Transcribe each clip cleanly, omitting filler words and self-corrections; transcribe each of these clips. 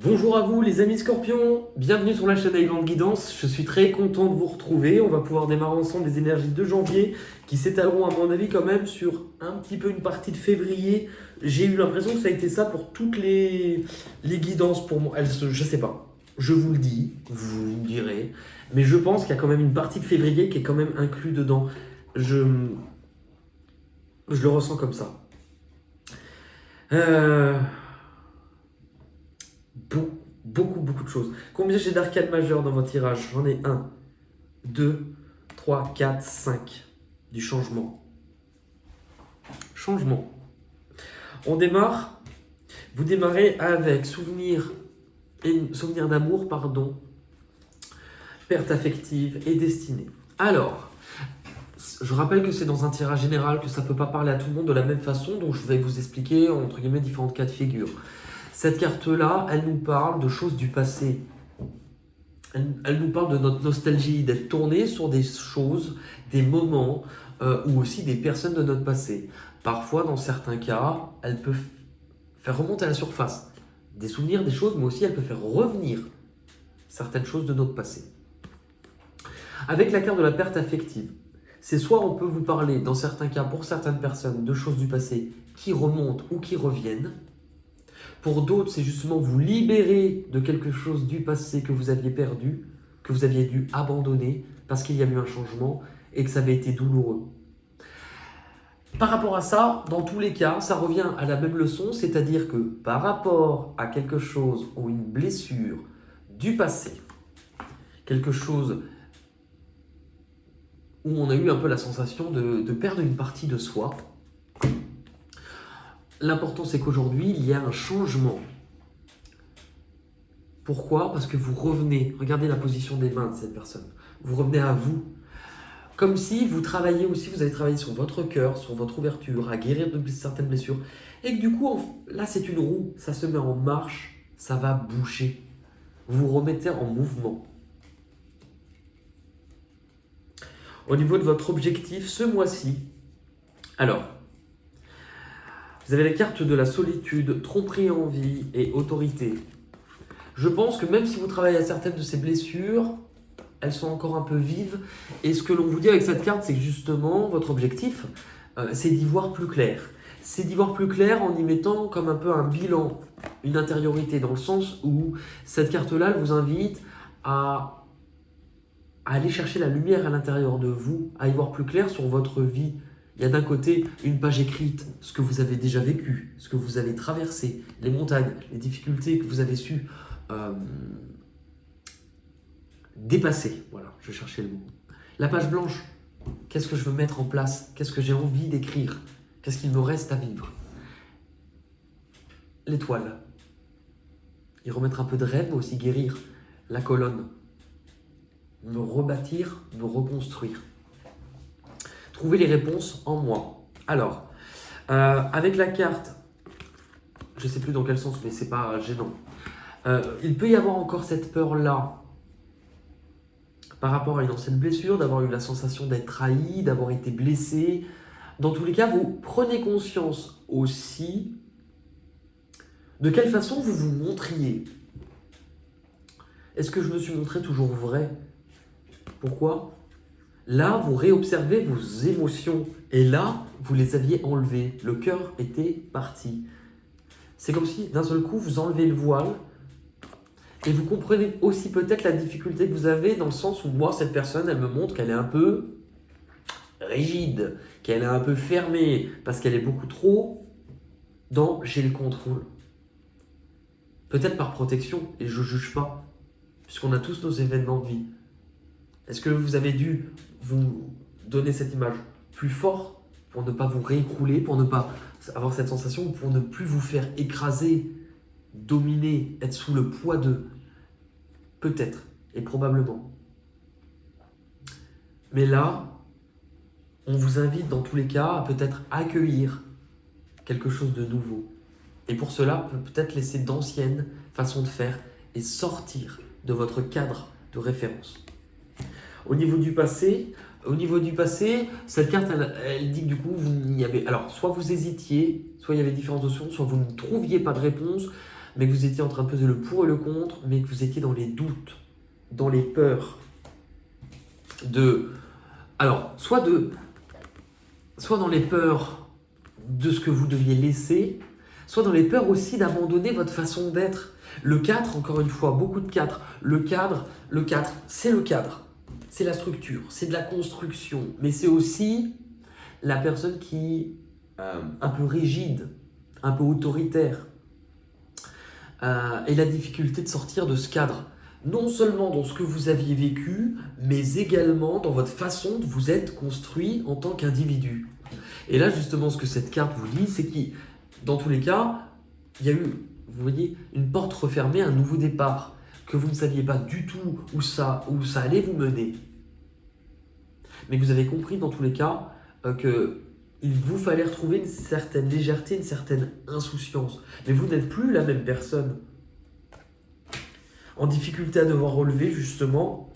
Bonjour à vous les amis Scorpions, bienvenue sur la chaîne Island Guidance, je suis très content de vous retrouver, on va pouvoir démarrer ensemble les énergies de janvier qui s'étaleront à mon avis quand même sur un petit peu une partie de février. J'ai eu l'impression que ça a été ça pour toutes les guidances pour moi, je sais pas, je vous le dis, vous me direz, mais je pense qu'il y a quand même une partie de février qui est quand même inclus dedans, je, je le ressens comme ça. Euh, beaucoup de choses. Combien j'ai d'arcades majeures dans votre tirage? J'en ai un, 2, 3, 4, 5. Du changement. Changement. On démarre. Vous démarrez avec souvenir d'amour, pardon, perte affective et destinée. Alors, je rappelle que c'est dans un tirage général, que ça ne peut pas parler à tout le monde de la même façon, donc je vais vous expliquer entre guillemets différents cas de figure. Cette carte-là, elle nous parle de choses du passé. Elle nous parle de notre nostalgie, d'être tourné sur des choses, des moments ou aussi des personnes de notre passé. Parfois, dans certains cas, elle peut faire remonter à la surface des souvenirs, des choses, mais aussi elle peut faire revenir certaines choses de notre passé. Avec la carte de la perte affective, c'est soit on peut vous parler, dans certains cas, pour certaines personnes, de choses du passé qui remontent ou qui reviennent. Pour d'autres, c'est justement vous libérer de quelque chose du passé que vous aviez perdu, que vous aviez dû abandonner parce qu'il y a eu un changement et que ça avait été douloureux. Par rapport à ça, dans tous les cas, ça revient à la même leçon, c'est-à-dire que par rapport à quelque chose ou une blessure du passé, quelque chose où on a eu un peu la sensation de perdre une partie de soi, l'important c'est qu'aujourd'hui, il y a un changement. Pourquoi? Parce que vous revenez, regardez la position des mains de cette personne, vous revenez à vous. Comme si vous travailliez aussi, vous avez travaillé sur votre cœur, sur votre ouverture, à guérir de certaines blessures. Et que du coup, là c'est une roue, ça se met en marche, ça va bouger. Vous vous remettez en mouvement. Au niveau de votre objectif, ce mois-ci, alors, vous avez la carte de la solitude, tromperie en vie et autorité. Je pense que même si vous travaillez à certaines de ces blessures, elles sont encore un peu vives. Et ce que l'on vous dit avec cette carte, c'est que justement, votre objectif, c'est d'y voir plus clair. C'est d'y voir plus clair en y mettant comme un peu un bilan, une intériorité, dans le sens où cette carte-là, elle vous invite à aller chercher la lumière à l'intérieur de vous, à y voir plus clair sur votre vie. Il y a d'un côté une page écrite, ce que vous avez déjà vécu, ce que vous avez traversé, les montagnes, les difficultés que vous avez su dépasser. Voilà, je cherchais le mot. La page blanche, qu'est-ce que je veux mettre en place? Qu'est-ce que j'ai envie d'écrire? Qu'est-ce qu'il me reste à vivre? L'étoile, y remettre un peu de rêve, mais aussi guérir. La colonne, me rebâtir, me reconstruire. Trouver les réponses en moi. Alors, avec la carte, je ne sais plus dans quel sens, mais c'est pas gênant. Il peut y avoir encore cette peur-là par rapport à une ancienne blessure, d'avoir eu la sensation d'être trahi, d'avoir été blessé. Dans tous les cas, vous prenez conscience aussi de quelle façon vous vous montriez. Est-ce que je me suis montré toujours vrai? Pourquoi? Là, vous réobservez vos émotions. Et là, vous les aviez enlevées. Le cœur était parti. C'est comme si, d'un seul coup, vous enlevez le voile. Et vous comprenez aussi peut-être la difficulté que vous avez dans le sens où moi, cette personne, elle me montre qu'elle est un peu rigide, qu'elle est un peu fermée, parce qu'elle est beaucoup trop dans « j'ai le contrôle ». Peut-être par protection, et je ne juge pas, puisqu'on a tous nos événements de vie. Est-ce que vous avez dû vous donner cette image plus fort pour ne pas vous réécrouler, pour ne pas avoir cette sensation, pour ne plus vous faire écraser, dominer, être sous le poids de... Peut-être, et probablement. Mais là, on vous invite dans tous les cas à peut-être accueillir quelque chose de nouveau. Et pour cela, peut-être laisser d'anciennes façons de faire et sortir de votre cadre de référence. Au niveau du passé, cette carte, elle dit que du coup, alors, soit vous hésitiez, soit il y avait différentes options, soit vous ne trouviez pas de réponse, mais que vous étiez en train de peser le pour et le contre, mais que vous étiez dans les doutes, dans les peurs alors, soit dans les peurs de ce que vous deviez laisser, soit dans les peurs aussi d'abandonner votre façon d'être. Le 4, encore une fois, beaucoup de 4. Le 4, c'est le cadre, c'est la structure, c'est de la construction, mais c'est aussi la personne qui est un peu rigide, un peu autoritaire, et la difficulté de sortir de ce cadre. Non seulement dans ce que vous aviez vécu, mais également dans votre façon de vous être construit en tant qu'individu. Et là, justement, ce que cette carte vous dit, c'est que dans tous les cas, il y a eu, vous voyez, une porte refermée, un nouveau départ, que vous ne saviez pas du tout où ça allait vous mener. Mais que vous avez compris dans tous les cas qu'il vous fallait retrouver une certaine légèreté, une certaine insouciance. Mais vous n'êtes plus la même personne. En difficulté à devoir relever, justement,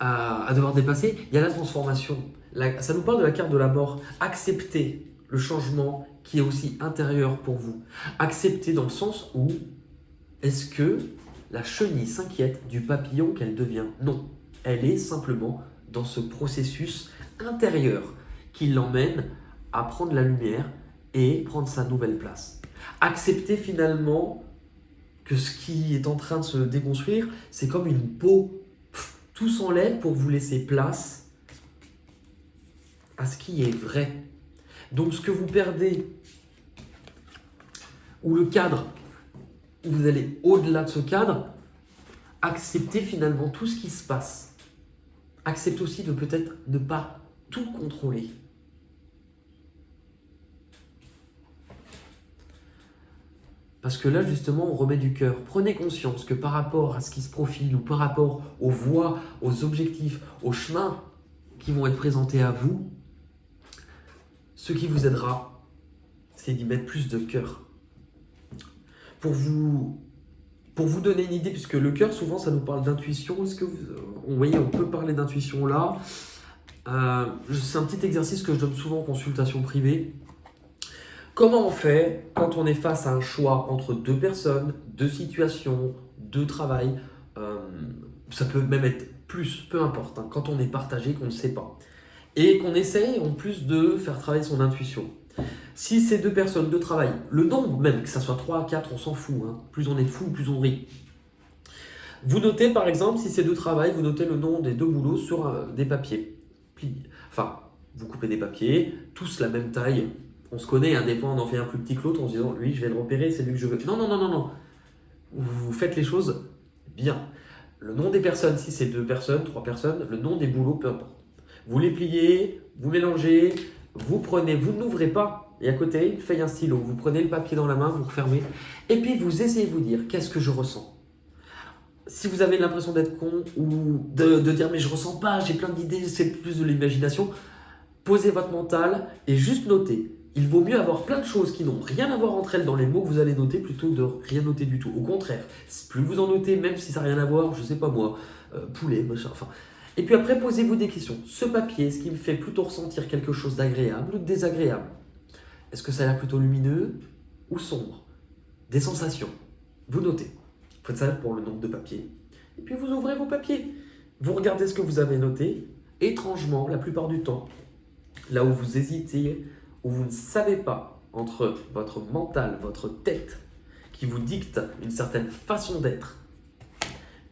à devoir dépasser, il y a la transformation. Ça nous parle de la carte de la mort. Accepter le changement qui est aussi intérieur pour vous. Accepter dans le sens où, est-ce que la chenille s'inquiète du papillon qu'elle devient? Non, elle est simplement dans ce processus intérieur qui l'emmène à prendre la lumière et prendre sa nouvelle place. Accepter finalement que ce qui est en train de se déconstruire, c'est comme une peau. Tout s'enlève pour vous laisser place à ce qui est vrai. Donc ce que vous perdez, ou le cadre, où vous allez au-delà de ce cadre, acceptez finalement tout ce qui se passe. Acceptez aussi de peut-être ne pas tout contrôler. Parce que là, justement, on remet du cœur. Prenez conscience que par rapport à ce qui se profile ou par rapport aux voies, aux objectifs, aux chemins qui vont être présentés à vous, ce qui vous aidera, c'est d'y mettre plus de cœur. Pour vous donner une idée, puisque le cœur, souvent, ça nous parle d'intuition. Est-ce que vous voyez, on peut parler d'intuition là. C'est un petit exercice que je donne souvent en consultation privée. Comment on fait quand on est face à un choix entre deux personnes, deux situations, deux travails, ça peut même être plus, peu importe, hein, quand on est partagé, qu'on ne sait pas. Et qu'on essaye en plus de faire travailler son intuition. Si c'est deux personnes, deux travails, le nombre même, que ça soit 3, 4, on s'en fout, hein. Plus on est de fous, plus on rit. Vous notez par exemple, si c'est deux travails, vous notez le nom des deux boulots sur des papiers. Enfin, vous coupez des papiers, tous la même taille. On se connaît, hein, des fois on en fait un plus petit que l'autre en se disant lui je vais le repérer, c'est lui que je veux. Non. Vous faites les choses bien. Le nom des personnes, si c'est 2 personnes, 3 personnes, le nom des boulots, peu importe. Vous les pliez, vous mélangez, vous prenez, vous n'ouvrez pas, et à côté, une feuille, un stylo, vous prenez le papier dans la main, vous refermez, et puis vous essayez de vous dire qu'est-ce que je ressens. Si vous avez l'impression d'être con ou de dire mais je ressens pas, j'ai plein d'idées, c'est plus de l'imagination, posez votre mental et juste notez. Il vaut mieux avoir plein de choses qui n'ont rien à voir entre elles dans les mots que vous allez noter plutôt que de rien noter du tout. Au contraire, plus vous en notez, même si ça n'a rien à voir, je sais pas moi, poulet, machin, enfin. Et puis après, posez-vous des questions. Ce papier, est-ce qu'il me fait plutôt ressentir quelque chose d'agréable ou de désagréable? Est-ce que ça a l'air plutôt lumineux ou sombre? Des sensations. Vous notez. Vous faites ça pour le nombre de papiers. Et puis vous ouvrez vos papiers. Vous regardez ce que vous avez noté. Étrangement, la plupart du temps, là où vous hésitez, où vous ne savez pas, entre votre mental, votre tête, qui vous dicte une certaine façon d'être,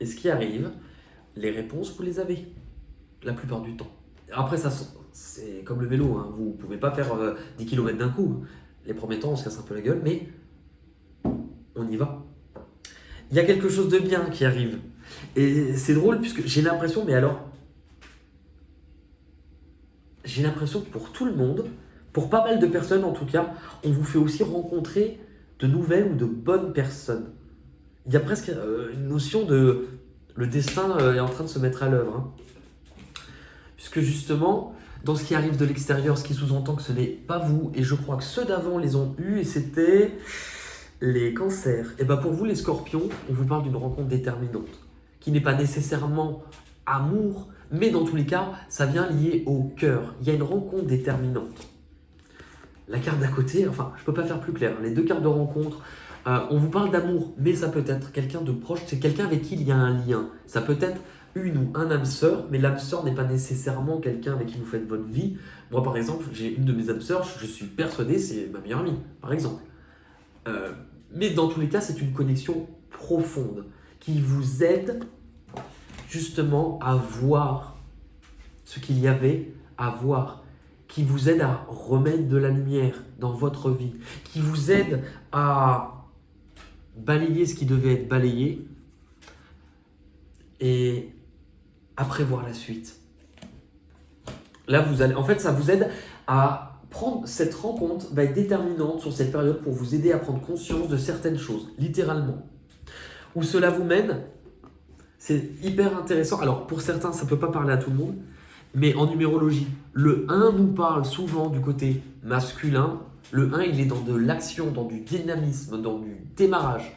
et ce qui arrive, les réponses, vous les avez, la plupart du temps. Après, ça, c'est comme le vélo, hein. Vous ne pouvez pas faire 10 km d'un coup. Les premiers temps, on se casse un peu la gueule, mais on y va. Il y a quelque chose de bien qui arrive. Et c'est drôle, puisque j'ai l'impression, mais alors, j'ai l'impression que pour tout le monde, pour pas mal de personnes en tout cas, on vous fait aussi rencontrer de nouvelles ou de bonnes personnes. Il y a presque une notion de le destin est en train de se mettre à l'œuvre. Hein. Puisque justement, dans ce qui arrive de l'extérieur, ce qui sous-entend que ce n'est pas vous, et je crois que ceux d'avant les ont eus, et c'était les cancers. Et bien pour vous les scorpions, on vous parle d'une rencontre déterminante, qui n'est pas nécessairement amour, mais dans tous les cas, ça vient lié au cœur. Il y a une rencontre déterminante. La carte d'à côté, enfin, je ne peux pas faire plus clair. Les deux cartes de rencontre, On vous parle d'amour, mais ça peut être quelqu'un de proche, c'est quelqu'un avec qui il y a un lien. Ça peut être une ou un âme sœur, mais l'âme sœur n'est pas nécessairement quelqu'un avec qui vous faites votre vie. Moi, par exemple, j'ai une de mes âmes sœurs, je suis persuadé, c'est ma meilleure amie, par exemple. Mais dans tous les cas, c'est une connexion profonde qui vous aide justement à voir ce qu'il y avait à voir, qui vous aide à remettre de la lumière dans votre vie, qui vous aide à balayer ce qui devait être balayé et à prévoir la suite. Là, en fait, ça vous aide à prendre cette rencontre, va être déterminante sur cette période pour vous aider à prendre conscience de certaines choses, littéralement. Où cela vous mène, c'est hyper intéressant. Alors, pour certains, ça ne peut pas parler à tout le monde, mais en numérologie, le 1 nous parle souvent du côté masculin. Le 1, il est dans de l'action, dans du dynamisme, dans du démarrage.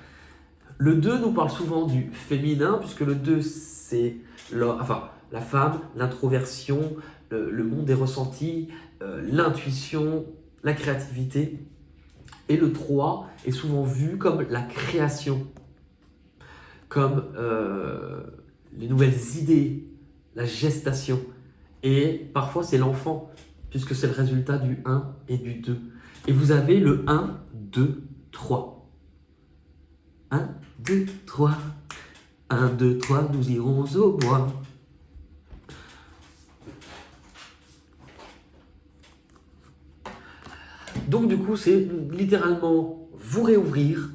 Le 2 nous parle souvent du féminin, puisque le 2, c'est la femme, l'introversion, le monde des ressentis, l'intuition, la créativité. Et le 3 est souvent vu comme la création, comme les nouvelles idées, la gestation. Et parfois, c'est l'enfant, puisque c'est le résultat du 1 et du 2. Et vous avez le 1, 2, 3. 1, 2, 3. 1, 2, 3, nous irons au bois. Donc du coup, c'est littéralement vous réouvrir,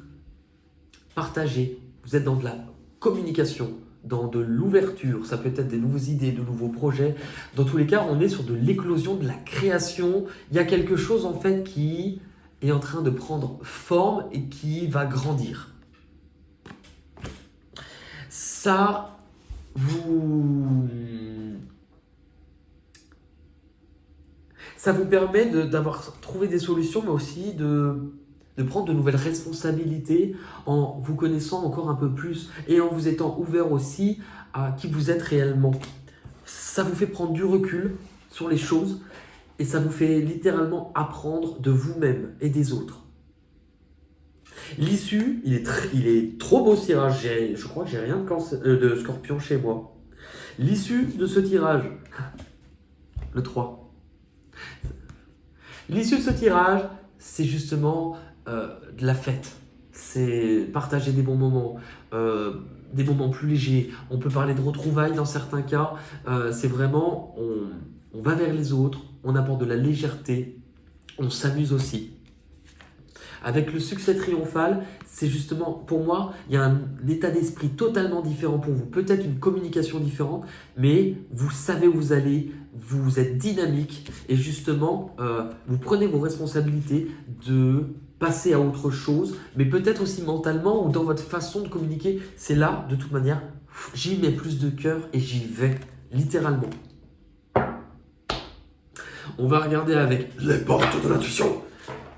partager. Vous êtes dans de la communication, dans de l'ouverture. Ça peut être des nouvelles idées, de nouveaux projets. Dans tous les cas, on est sur de l'éclosion, de la création. Il y a quelque chose en fait qui est en train de prendre forme et qui va grandir. Ça vous permet d'avoir trouvé des solutions, mais aussi de prendre de nouvelles responsabilités en vous connaissant encore un peu plus et en vous étant ouvert aussi à qui vous êtes réellement. Ça vous fait prendre du recul sur les choses et ça vous fait littéralement apprendre de vous-même et des autres. L'issue, il est trop beau ce tirage. Je crois que j'ai rien de Scorpion chez moi. L'issue de ce tirage, le 3. L'issue de ce tirage, c'est justement de la fête. C'est partager des bons moments, des moments plus légers. On peut parler de retrouvailles dans certains cas. C'est vraiment, on va vers les autres, on apporte de la légèreté, on s'amuse aussi. Avec le succès triomphal, c'est justement, pour moi, il y a un état d'esprit totalement différent pour vous. Peut-être une communication différente, mais vous savez où vous allez, vous êtes dynamique et justement, vous prenez vos responsabilités de passer à autre chose, mais peut-être aussi mentalement ou dans votre façon de communiquer. C'est là, de toute manière, j'y mets plus de cœur et j'y vais, littéralement. On va regarder avec les portes de l'intuition.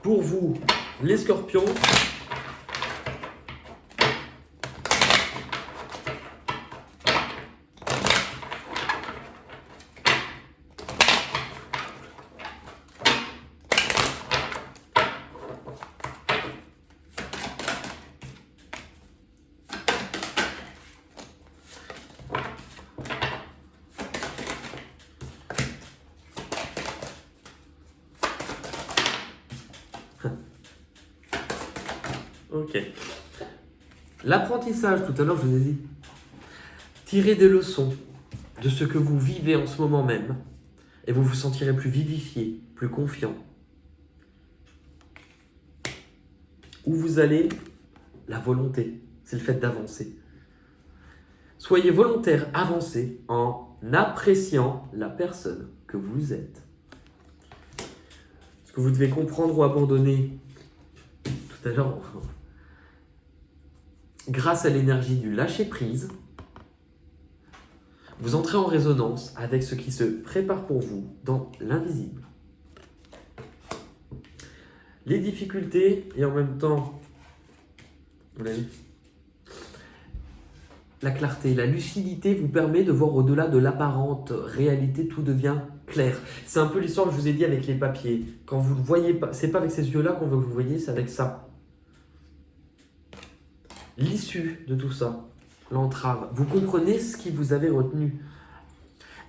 Pour vous, les scorpions, ok. L'apprentissage, tout à l'heure, je vous ai dit, tirez des leçons de ce que vous vivez en ce moment même et vous vous sentirez plus vivifié, plus confiant. Où vous allez, la volonté, c'est le fait d'avancer. Soyez volontaire, avancez en appréciant la personne que vous êtes. Ce que vous devez comprendre ou abandonner tout à l'heure, grâce à l'énergie du lâcher-prise, vous entrez en résonance avec ce qui se prépare pour vous dans l'invisible. Les difficultés et en même temps, vous l'avez vu, la clarté, la lucidité vous permet de voir au-delà de l'apparente réalité, tout devient clair. C'est un peu l'histoire que je vous ai dit avec les papiers. Quand vous ne voyez pas, c'est pas avec ces yeux-là qu'on veut que vous voyez, c'est avec ça. l'issue de tout ça, l'entrave. Vous comprenez ce qui vous avait retenu.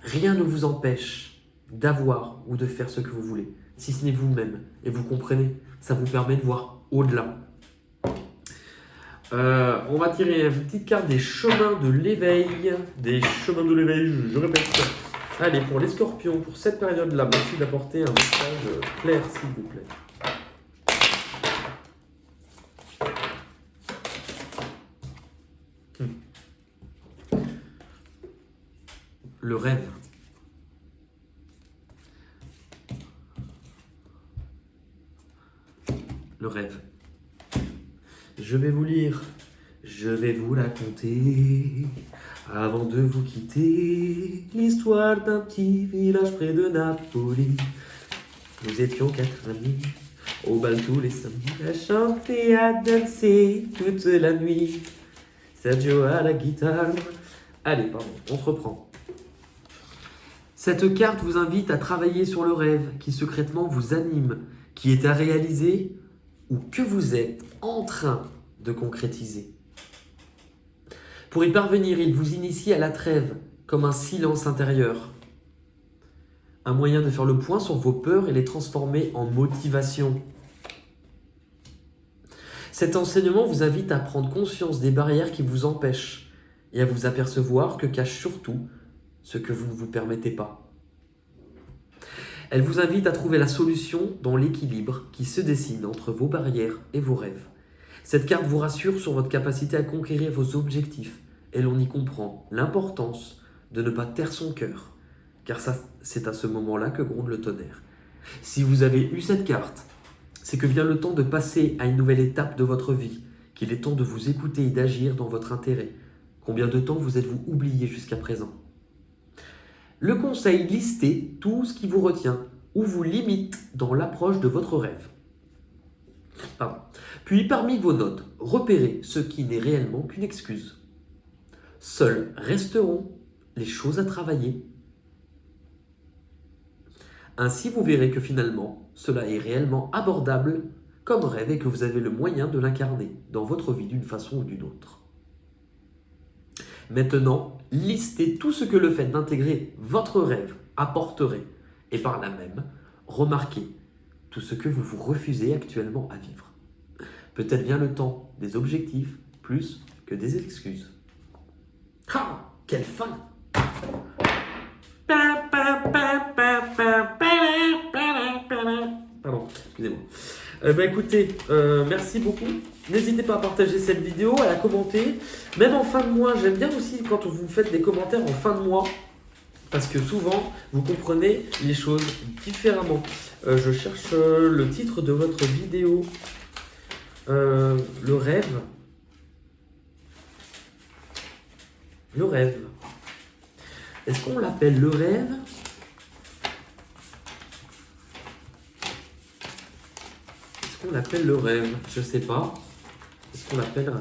Rien ne vous empêche d'avoir ou de faire ce que vous voulez, si ce n'est vous-même. Et vous comprenez, ça vous permet de voir au-delà. On va tirer une petite carte des chemins de l'éveil. Des chemins de l'éveil, je répète. Allez, pour les scorpions, pour cette période-là, merci d'apporter un message clair, s'il vous plaît. Le rêve. Le rêve. Je vais vous lire, je vais vous la conter. Avant de vous quitter, l'histoire d'un petit village près de Napoli. Nous étions 4 amis, au bal tous les samedis, à chanter, à danser toute la nuit. Sergio à la guitare. Allez, pardon, on se reprend. Cette carte vous invite à travailler sur le rêve qui secrètement vous anime, qui est à réaliser ou que vous êtes en train de concrétiser. Pour y parvenir, il vous initie à la trêve, comme un silence intérieur. Un moyen de faire le point sur vos peurs et les transformer en motivation. Cet enseignement vous invite à prendre conscience des barrières qui vous empêchent et à vous apercevoir que cache surtout ce que vous ne vous permettez pas. Elle vous invite à trouver la solution dans l'équilibre qui se dessine entre vos barrières et vos rêves. Cette carte vous rassure sur votre capacité à conquérir vos objectifs et l'on y comprend l'importance de ne pas taire son cœur, car c'est à ce moment-là que gronde le tonnerre. Si vous avez eu cette carte, c'est que vient le temps de passer à une nouvelle étape de votre vie, qu'il est temps de vous écouter et d'agir dans votre intérêt. Combien de temps vous êtes-vous oublié jusqu'à présent ? Le conseil, listez tout ce qui vous retient ou vous limite dans l'approche de votre rêve. Pardon. Puis, parmi vos notes, repérez ce qui n'est réellement qu'une excuse. Seules resteront les choses à travailler. Ainsi, vous verrez que finalement, cela est réellement abordable comme rêve et que vous avez le moyen de l'incarner dans votre vie d'une façon ou d'une autre. Maintenant, listez tout ce que le fait d'intégrer votre rêve apporterait et par là même, remarquez tout ce que vous vous refusez actuellement à vivre. Peut-être vient le temps des objectifs plus que des excuses. Ah, quelle fin! Pardon, excusez-moi. Écoutez, merci beaucoup. N'hésitez pas à partager cette vidéo, à la commenter. Même en fin de mois, j'aime bien aussi quand vous faites des commentaires en fin de mois. Parce que souvent, vous comprenez les choses différemment. Je cherche le titre de votre vidéo. Le rêve. Le rêve. Est-ce qu'on l'appelle le rêve ? Est-ce qu'on l'appelle le rêve ? Je sais pas. Est-ce qu'on l'appelle...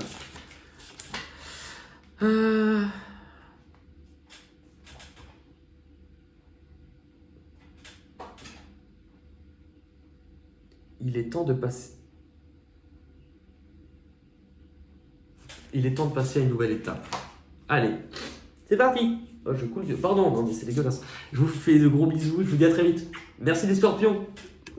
Il est temps de passer... Il est temps de passer à une nouvelle étape. Allez, c'est parti. Oh, je coule. Pardon, non, mais c'est dégueulasse. Je vous fais de gros bisous. Je vous dis à très vite. Merci les scorpions.